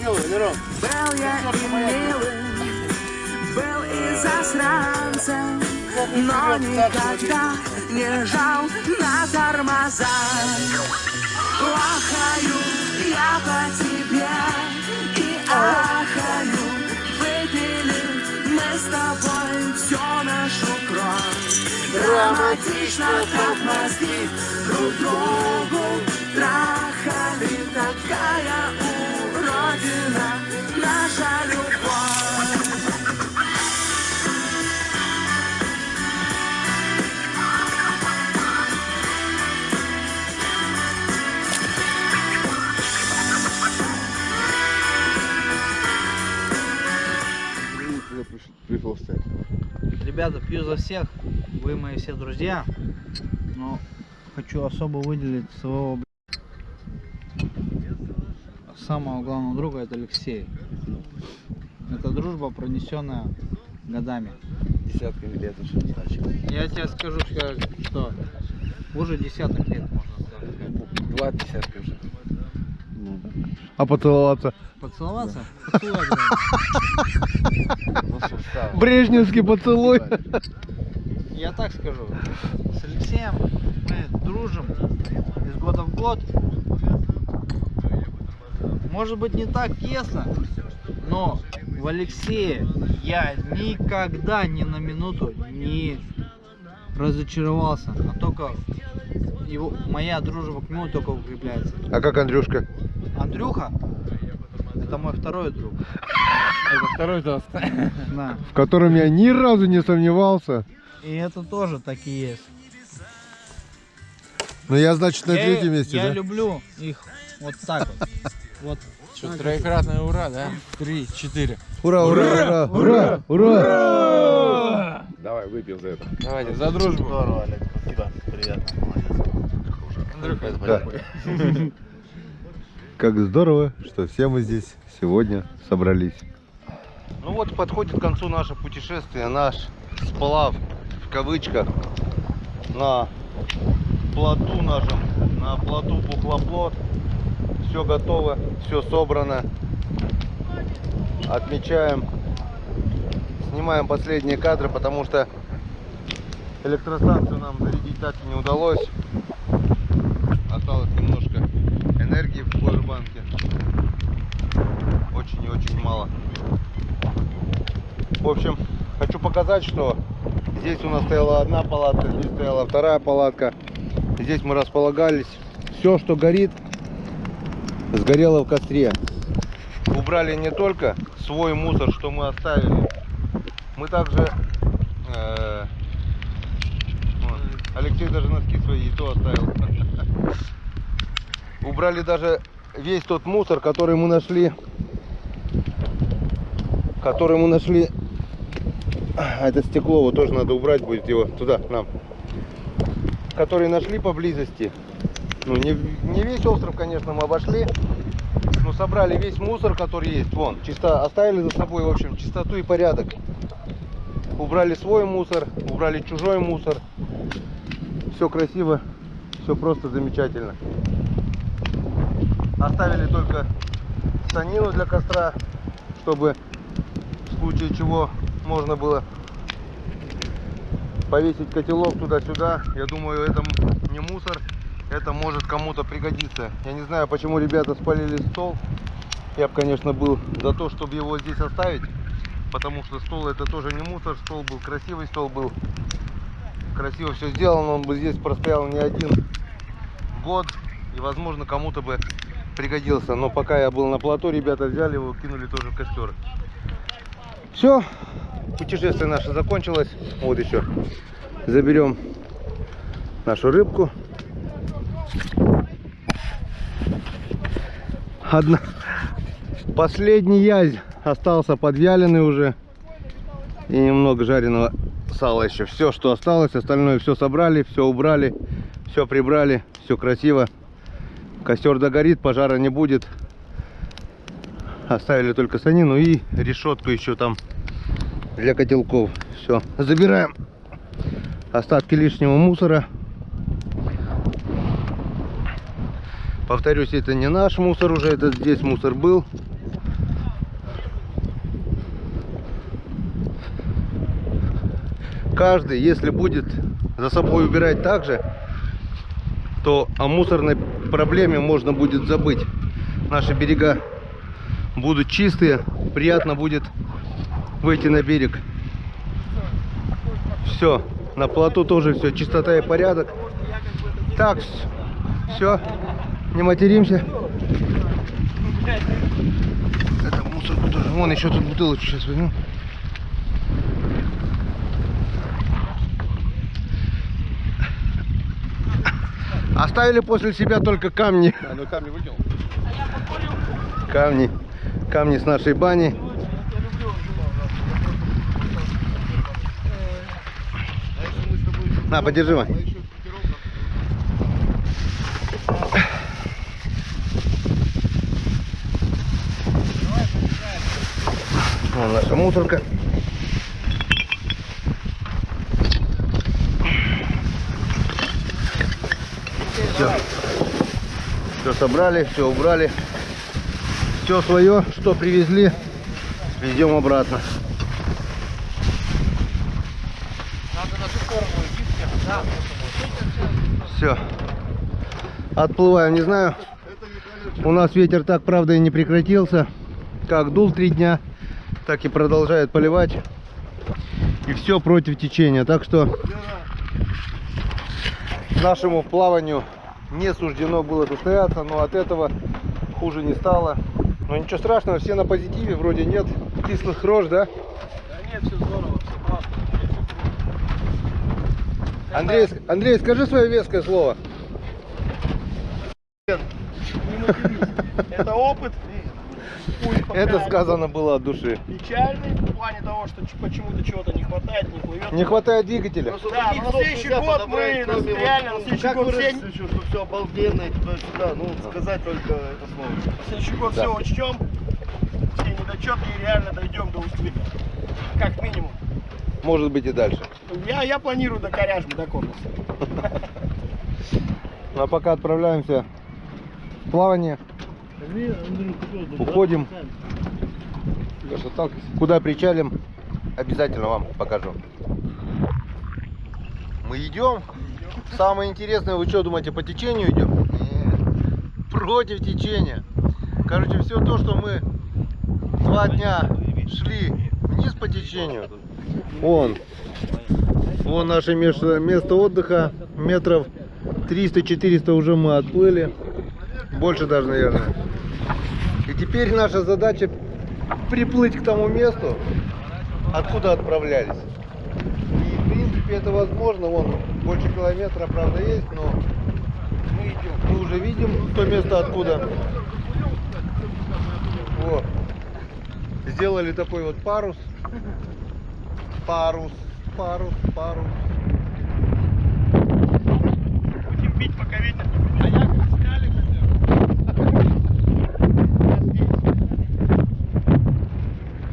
Был я и милым, был и засранцем, но никогда не жал на тормоза. Плохаю я по тебе и ахаю. Выпили мы с тобой всю нашу кровь. Драматично, как мозги друг другу трахали. Такая уродина наша любовь. Ребята, пью за всех, вы мои все друзья, но хочу особо выделить своего самого главного друга, это Алексей. Это дружба, пронесенная годами. Десятками лет уже, значит. Я тебе скажу, что уже десяток лет, можно сказать. 2 десятка уже. А поцеловаться? Поцеловаться? Поцеловать, да. Брежневский поцелуй. Я так скажу, с Алексеем мы дружим из года в год. Может быть, не так тесно, но в Алексее я никогда ни на минуту не разочаровался, а только моя дружба к нему только укрепляется. А как Андрюшка? Андрюха — это мой второй друг. Это второй тост. Да. В котором я ни разу не сомневался. И это тоже так и есть. Но я, значит, на третьем месте, Я да? люблю их вот так вот. Вот. Что, троекратное ура, да? 3, 4. Ура, ура, ура, ура, ура! Давай, выпьем за это. Давайте, за дружбу. Здорово, Олег, спасибо, приятно, молодец. Андрюха, Да. Как здорово, что все мы здесь сегодня собрались. Ну вот подходит к концу наше путешествие, наш сплав в кавычках на плоту нашем, на плоту Бухлоплот. Все готово, все собрано. Отмечаем, снимаем последние кадры, потому что электростанцию нам зарядить так и не удалось. Осталось немножко энергии в пауэрбанке. Очень и очень мало. В общем, хочу показать, что здесь у нас стояла одна палатка, здесь стояла вторая палатка. Здесь мы располагались. Все, что горит, сгорело в костре. Убрали не только свой мусор, что мы оставили. Мы также... Алексей даже носки свои и то оставил. Убрали даже весь тот мусор, который мы нашли. Это стекло, вот тоже надо убрать будет его туда, к нам. Который нашли поблизости. Ну, не весь остров, конечно, мы обошли. Но собрали весь мусор, который есть. Вон, чисто оставили за собой, в общем, чистоту и порядок. Убрали свой мусор, убрали чужой мусор. Все красиво, все просто замечательно. Оставили только станину для костра, чтобы в случае чего можно было повесить котелок туда-сюда. Я думаю, это не мусор, это может кому-то пригодиться. Я не знаю, почему ребята спалили стол. Я бы, конечно, был за то, чтобы его здесь оставить, потому что стол это тоже не мусор. Стол был красивый, стол был красиво все сделано, он бы здесь простоял не один год и, возможно, кому-то бы пригодился. Но пока я был на плоту, ребята взяли его, кинули тоже в костер. Все, путешествие наше закончилось. Вот еще заберем нашу рыбку. Последний язь остался подвяленный уже. И немного жареного сала еще. Все, что осталось, остальное все собрали, все убрали, все прибрали, все красиво. Костер догорит, пожара не будет. Оставили только санину и решетку еще там для котелков. Все, забираем остатки лишнего мусора. Повторюсь, это не наш мусор уже, это здесь мусор был. каждый, если будет за собой убирать так же, то о мусорной проблеме можно будет забыть. Наши берега будут чистые, приятно будет выйти на берег. Все, на плоту тоже все, чистота и порядок. Так, все, не материмся. Это мусор, который... Вон еще тут бутылочку сейчас возьму. Оставили после себя только камни. Ну камни выкинул. Камни с нашей бани. На, подержи, Вань. Вон наша мусорка. Все собрали, все убрали. Все свое, что привезли, везем обратно. Все. Отплываем, не знаю. У нас ветер так, правда, и не прекратился. Как дул 3 дня, так и продолжает поливать. И все против течения. Так что нашему плаванию не суждено было состояться, но от этого хуже не стало. Но ничего страшного, все на позитиве, вроде нет кислых рож, да? Да нет, все здорово, все классно. Андрей, скажи свое веское слово. Это опыт. Это сказано было от души. Печальный в плане того, что почему-то чего-то не хватает, не плывет. Не хватает двигателя. Да, но на следующий год мы реально, на следующий год все... что все обалденно и туда-сюда, ну сказать только это слово. На следующий год все учтем, все недочеты и реально дойдем до Усть-Лига. Как минимум. Может быть и дальше. Я планирую до Коряжмы, до Корпуса. Ну а пока отправляемся в плавание. Уходим. Куда причалим, обязательно вам покажу. Мы идем. Самое интересное, вы что думаете, по течению идем? Нет. Против течения. Короче, все то, что мы 2 дня шли вниз по течению. Вон наше место отдыха. Метров 300-400 уже мы отплыли. Больше даже, наверное. И теперь наша задача приплыть к тому месту, откуда отправлялись. И в принципе это возможно. Вон больше километра, правда, есть, но мы уже видим то место, откуда. Вот. Сделали такой вот парус. Парус. Будем бить, пока ветер не будет. А я сняли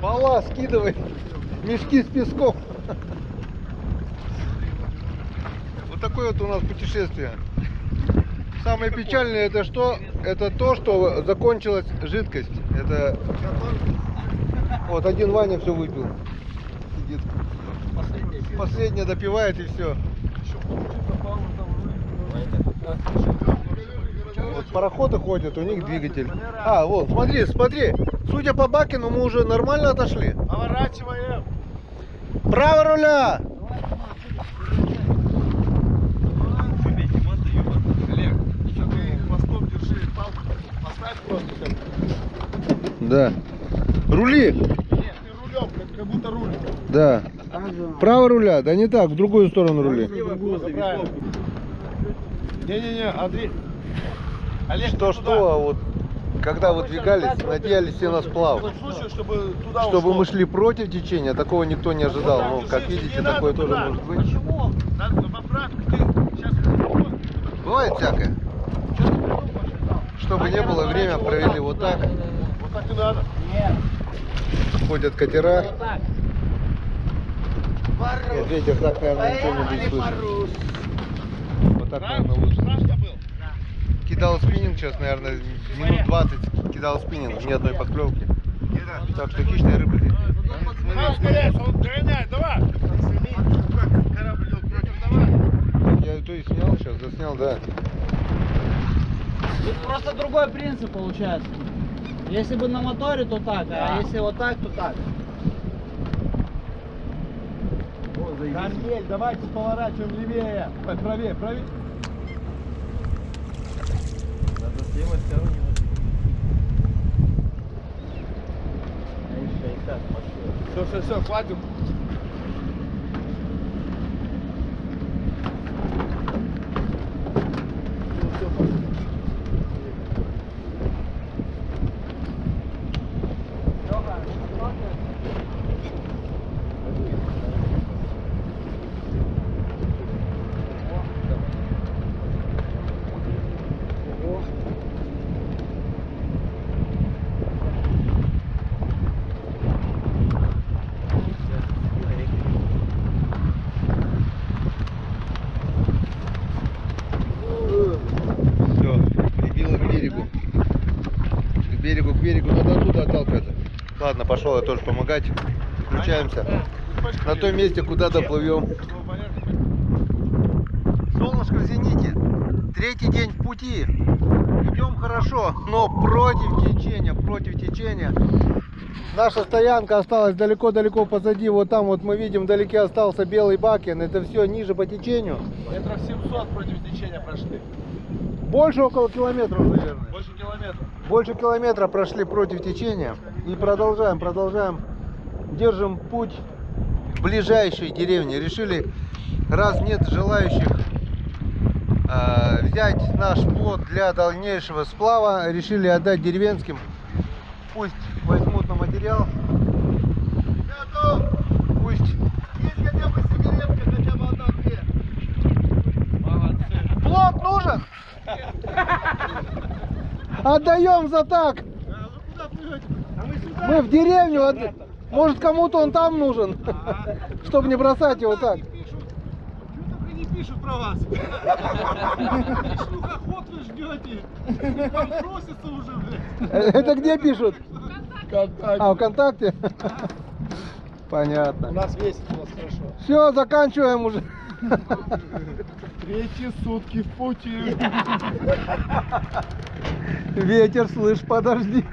Пала, скидывай мешки с песком. Вот такое вот у нас путешествие. Самое печальное это что? Это то, что закончилась жидкость. Это вот один Ваня все выпил. Сидит. Последнее допивает и все. Вот пароходы ходят, у них двигатель. А, вот, смотри. Судя по Бакину, мы уже нормально отошли. Поворачиваем. Право руля! Олег, что ты хвостом держи палку, поставь просто как... Да. Рули! Нет, ты рулем, как будто руль. Да. Право руля, да не так, в другую сторону рули. Не-не-не, Андрей. Олег, Что, а вот когда выдвигались, надеялись все на сплав. чтобы туда Чтобы мы шли против течения, такого никто не ожидал. Но, как видите, такое тоже может быть. Почему? Надо в обратку. Ты сейчас... Бывает всякое. Чтобы не было, время провели вот так. Вот так и надо. Ходят катера. Нет, ветер так, наверное, ничего не будет слышно. Вот так, наверное, лучше. Кидал спиннинг сейчас, наверное, минут 20 кидал спиннинг, ни одной подклевки. Так что хищная рыба здесь. Давай, давай. уже и снял, сейчас заснял, да. Тут просто другой принцип получается. Если бы на моторе, то так, а если вот так, то так. Дангель, давайте поворачиваем левее. Ой, правее, правее. Надо сделать стороннего. Все, хватит. Все, прибило к берегу. К берегу, надо оттуда отталкиваться. Ладно, пошел я тоже помогать. Включаемся. На том месте, куда доплывем. Солнышко в зените. Третий день в пути. Идем хорошо, но против течения. Наша стоянка осталась далеко-далеко позади. Вот там вот мы видим, вдалеке остался белый бакен. Это все ниже по течению. Метров 700 против течения прошли. Больше около километра, наверное. Больше километра. Больше километра прошли против течения. И продолжаем. Держим путь в ближайшей деревне. Решили, раз нет желающих взять наш плот для дальнейшего сплава, решили отдать деревенским. Пусть возьмут на материал. Пусть. Есть хотя бы сигаретка, хотя бы одна-две. Молодцы. Плот нужен? Отдаем за так. Куда плывете? А мы сюда. Мы в деревню. Может, кому-то он там нужен, чтобы не бросать его так. Что только не пишут про вас. Шлюхоход вы ждете. Вам просится уже, блядь. Это где пишут? Контакт. А, ВКонтакте? Понятно. У нас весит, у нас хорошо. Все, заканчиваем уже. Третьи сутки в пути. Ветер, слышь, подожди.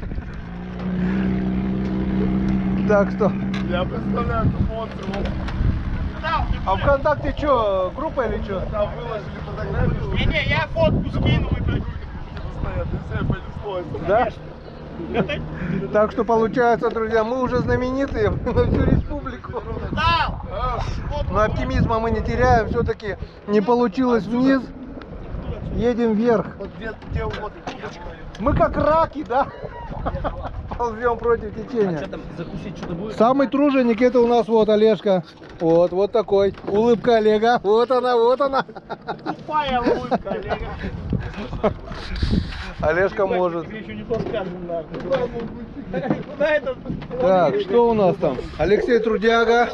Так что. Я представляю, что монстры. А ВКонтакте что, группа или что? Там выложили фотографию. Не-не, я фотку скину и блядь. Да? Так что получается, друзья, мы уже знаменитые на всю республику. Но оптимизма мы не теряем, все-таки не получилось вниз, едем вверх. Вот где вот удочка. Мы как раки, да? Ползем против течения. А там закусить что-то будет? Самый труженик это у нас вот Олежка. Вот такой. Улыбка Олега. Вот она. Тупая улыбка, Олега. Олежка может. Тебе еще не подскажем, нахуй. Куда это? Так, что у нас там? Алексей трудяга.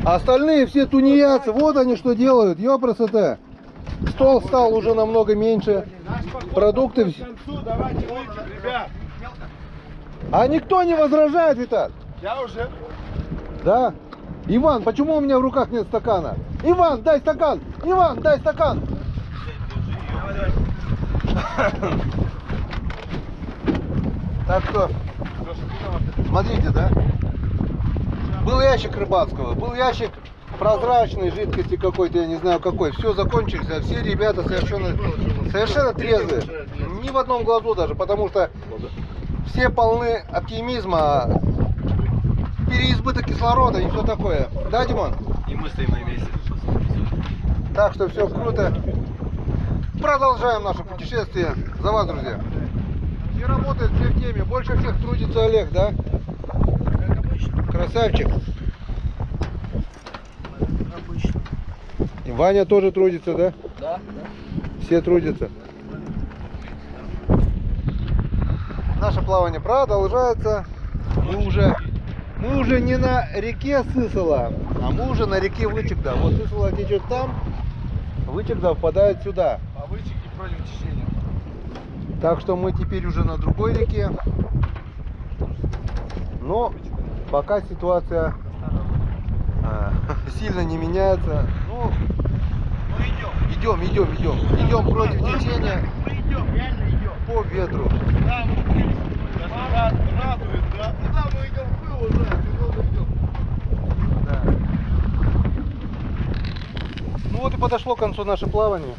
Остальные все тунеядцы. Вот они что делают. Ёпросоте. Стол стал уже намного меньше. Продукты. К концу давайте выпьем, ребят. А никто не возражает, Виталь. Я уже. Да? Иван, почему у меня в руках нет стакана? Иван, дай стакан! Иван, дай стакан! Так что, смотрите, да? Был ящик рыбацкого, был ящик прозрачной жидкости какой-то, я не знаю какой. Все закончились, а все ребята совершенно трезвые. Ни в одном глазу даже, потому что все полны оптимизма, переизбыток кислорода и все такое. Да, Димон? И мы стоим на месте. Так что все круто. Продолжаем наше путешествие. За вас, друзья. Все работают, все в теме. Больше всех трудится Олег, да? Красавчик. И Ваня тоже трудится, да? Да. Все трудятся. Наше плавание продолжается. Мы уже не на реке Сысола, а мы уже на реке Вычегда. Вот Сысола течет там, Вычегда впадает сюда. А вычеки против течения. Так что мы теперь уже на другой реке. Но пока ситуация сильно не меняется. Ну, Идем против течения Мы идем, реально идем. по ветру. Да, радует, да? Куда мы идем? Вы уже, идем. Да. Ну вот и подошло к концу наше плавание.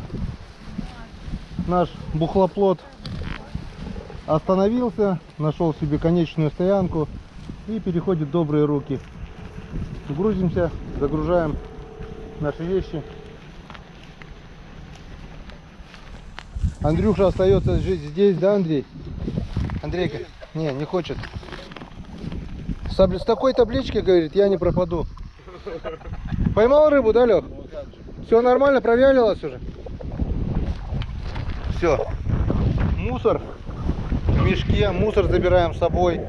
Наш бухлоплот остановился, нашел себе конечную стоянку и переходит в добрые руки. Грузимся, загружаем наши вещи. Андрюша остается жить здесь, да, Андрей? Андрейка? Не хочет. С такой табличкой, говорит, я не пропаду. Поймал рыбу, да, Лех? Все нормально, провялилось уже? Все. Мусор в мешке, мусор забираем с собой.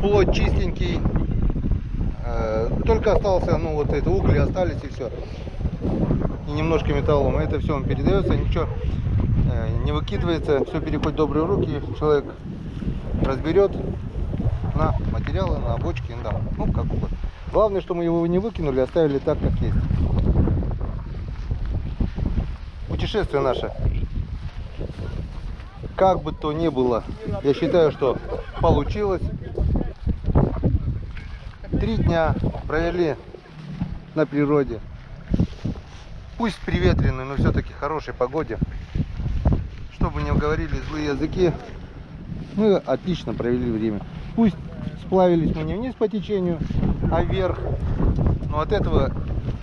Плот чистенький. Только остался, ну вот это угли остались и все. И немножко металлом. Это все он передается, ничего не выкидывается, все переходит в добрые руки. Человек разберет на материалы, на бочки, да, ну как угодно. Главное, что мы его не выкинули, оставили так, как есть. Путешествие наше, как бы то ни было, я считаю, что получилось. 3 дня провели на природе. Пусть приветренной, но все-таки хорошей погоде. Чтобы не говорили злые языки, мы отлично провели время. Пусть сплавились мы не вниз по течению, а вверх. Но от этого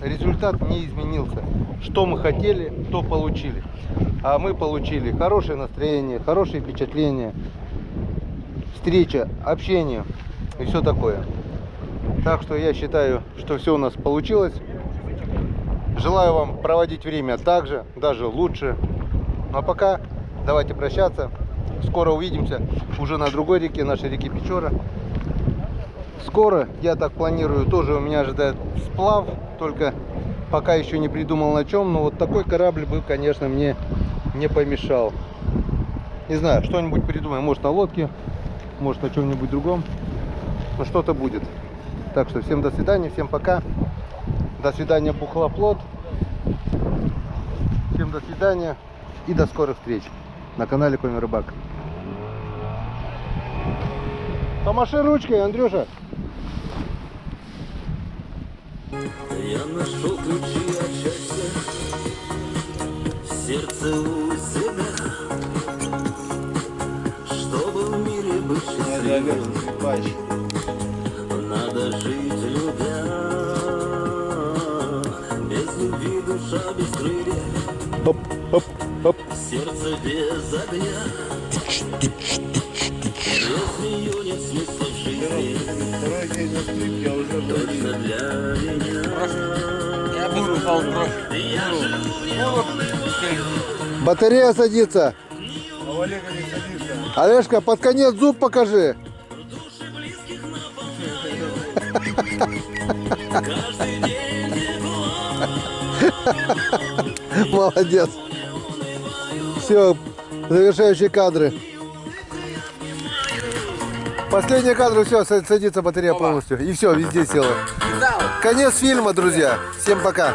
результат не изменился. Что мы хотели, то получили. А мы получили хорошее настроение, хорошие впечатления, встреча, общение и все такое. Так что я считаю, что все у нас получилось. Желаю вам проводить время так же, даже лучше. Ну а пока давайте прощаться. Скоро увидимся уже на другой реке, нашей реке Печора. Скоро, я так планирую, тоже у меня ожидает сплав. Только пока еще не придумал на чем. Но вот такой корабль бы, конечно, мне не помешал. Не знаю, что-нибудь придумаем. Может на лодке, может на чем-нибудь другом. Но что-то будет. Так что всем до свидания, всем пока. До свидания, бухлоплот. Всем до свидания и до скорых встреч на канале Коми Рыбак. Помаши ручкой, Андрюша. Я нашел ключи от счастья в сердце у себя, чтобы в мире быть счастливым, надо жить любя. Без любви душа без крыльев, Оп, оп, оп. сердце без огня. Без нее нет смысла в жизни, Второй день на скрипке, а уже только для меня. Я бы рухал бровь. Батарея садится. а в Олега не садишься. Олежка, под конец зуб покажи. Молодец. Все, завершающие кадры. Последние кадры, все, садится батарея полностью. И все, везде села. Конец фильма, друзья. Всем пока.